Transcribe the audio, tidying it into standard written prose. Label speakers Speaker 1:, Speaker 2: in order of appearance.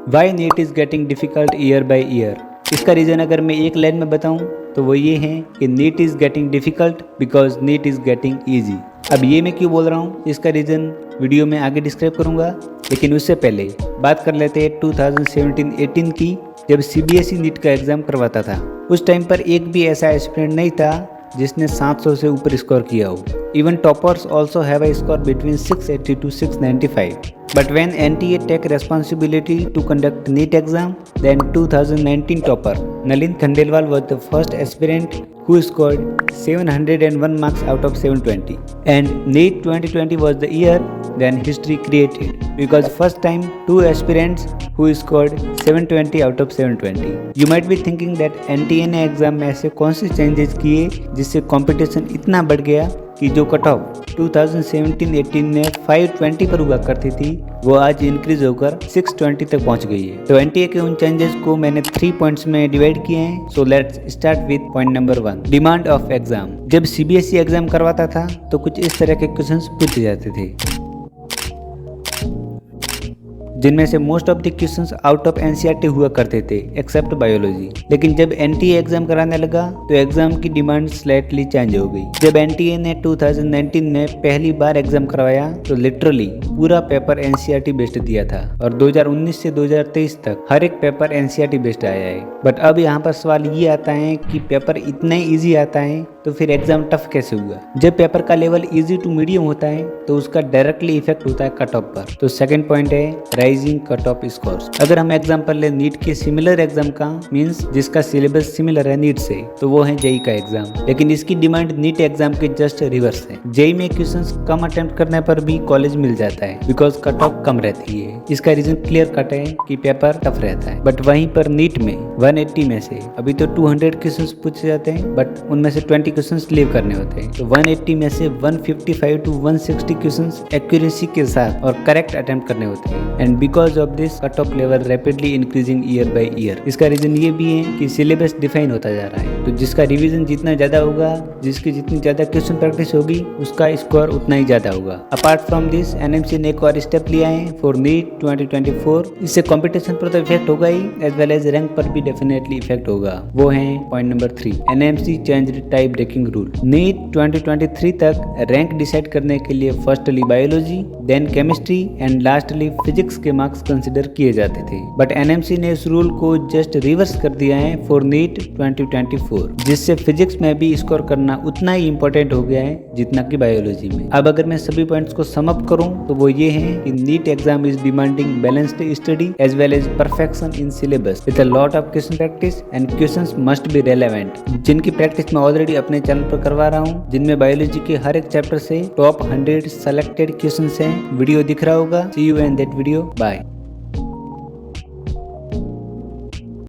Speaker 1: Y NEET is getting difficult year by year. इसका reason अगर मैं एक लाइन में बताऊं तो वो ये है कि NEET is getting difficult because NEET is getting easy. अब ये मैं क्यों बोल रहा हूँ, इसका रीज़न वीडियो में आगे डिस्क्राइब करूँगा, लेकिन उससे पहले बात कर लेते हैं 2017-18 की, जब CBSE नीट का एग्ज़ाम करवाता था। उस टाइम पर एक भी ऐसा एस्पिरेंट नहीं था जिसने 700 से ऊपर स्कोर किया हो। Even toppers also have a score between 680 to 695. But when NTA take responsibility to conduct NEET exam, then 2019 topper Nalin Khandelwal was the first aspirant who scored 701 marks out of 720. And NEET 2020 was the year then history created, because first time two aspirants who scored 720 out of 720. You might be thinking that NTA ने exam में ऐसे कौन से changes किए जिससे competition इतना बढ़ गया कि जो कट ऑफ 2017-18 में 520 पर हुआ करती थी वो आज इंक्रीज होकर 620 तक पहुंच गई है। तो एनटीए के उन चेंजेस को मैंने 3 पॉइंट्स में डिवाइड किए हैं। So let's start with point number 1, demand of exam. जब CBSE एग्जाम करवाता था तो कुछ इस तरह के क्वेश्चंस पूछे जाते थे, जिनमें से most of the questions out of NCERT हुआ करते थे एक्सेप्ट बायोलॉजी। लेकिन जब NTA एग्जाम कराने लगा तो एग्जाम की डिमांड स्लाइटली चेंज हो गई। जब NTA ने 2019 में पहली बार एग्जाम करवाया तो लिटरली पूरा पेपर NCERT बेस्ड दिया था और 2019 से 2023 तक हर एक पेपर NCERT बेस्ड आया है। बट अब यहाँ पर सवाल ये आता है कि पेपर इतना ईजी आता है तो फिर एग्जाम टफ कैसे हुआ। जब पेपर का लेवल इजी टू मीडियम होता है तो उसका डायरेक्टली इफेक्ट होता है कट ऑफ पर। तो सेकंड पॉइंट है राइजिंग कट ऑफ स्कोर्स। अगर हम एग्जांपल ले नीट के सिमिलर एग्जाम का, मींस जिसका सिलेबस सिमिलर है नीट से, तो वो है जेई का एग्जाम। लेकिन इसकी डिमांड नीट एग्जाम के जस्ट रिवर्स है। जेई में क्वेश्चंस कम अटेम्प्ट करने पर भी कॉलेज मिल जाता है बिकॉज कट ऑफ कम रहती है। इसका रीजन क्लियर कट है कि पेपर टफ रहता है। बट वहीं पर नीट में 180 में से अभी तो 200 क्वेश्चंस पूछे जाते हैं, बट उनमें से 20 क्वेश्चंस लीव करने होते हैं। तो 180 में से 155 टू 160 क्वेश्चंस एक्यूरेसी के साथ और करेक्ट अटेम्प्ट करने होते हैं। And because of this cut off level rapidly increasing year by year. इसका रीजन ये भी है कि सिलेबस डिफाइन होता जा रहा है, तो जिसका रिवीजन जितना ज्यादा होगा, जिसकी जितनी ज्यादा क्वेश्चन प्रैक्टिस होगी, उसका स्कोर उतना ही ज्यादा होगा। अपार्ट फ्रॉम दिस NMC ने एक और स्टेप लिया है फॉर नीट 2024। इससे कंपटीशन पर तो इफेक्ट होगा ही, एज वेल एज रैंक पर भी डेफिनेटली इफेक्ट होगा। वो है point number 3, NMC changed tie breaking rule. NEET 2023 तक रैंक डिसाइड करने के लिए firstly biology, then chemistry and lastly physics के मार्क्स कंसिडर किए जाते थे। बट NMC ने इस रूल को जस्ट रिवर्स कर दिया है फॉर नीट 2024, जिससे फिजिक्स में भी स्कोर करना उतना ही इंपॉर्टेंट हो गया है जितना कि बायोलॉजी में। अब अगर मैं सभी पॉइंट्स को सम अप करूं तो वो ये है कि NEET exam is demanding balanced study as well as perfection in syllabus with a lot of question practice and questions must be relevant, जिनकी प्रैक्टिस मैं ऑलरेडी अपने चैनल पर करवा रहा हूँ, जिनमें बायोलॉजी के हर एक चैप्टर से टॉप 100 सेलेक्टेड क्वेश्चंस हैं। वीडियो दिख रहा होगा। See you in that video. Bye.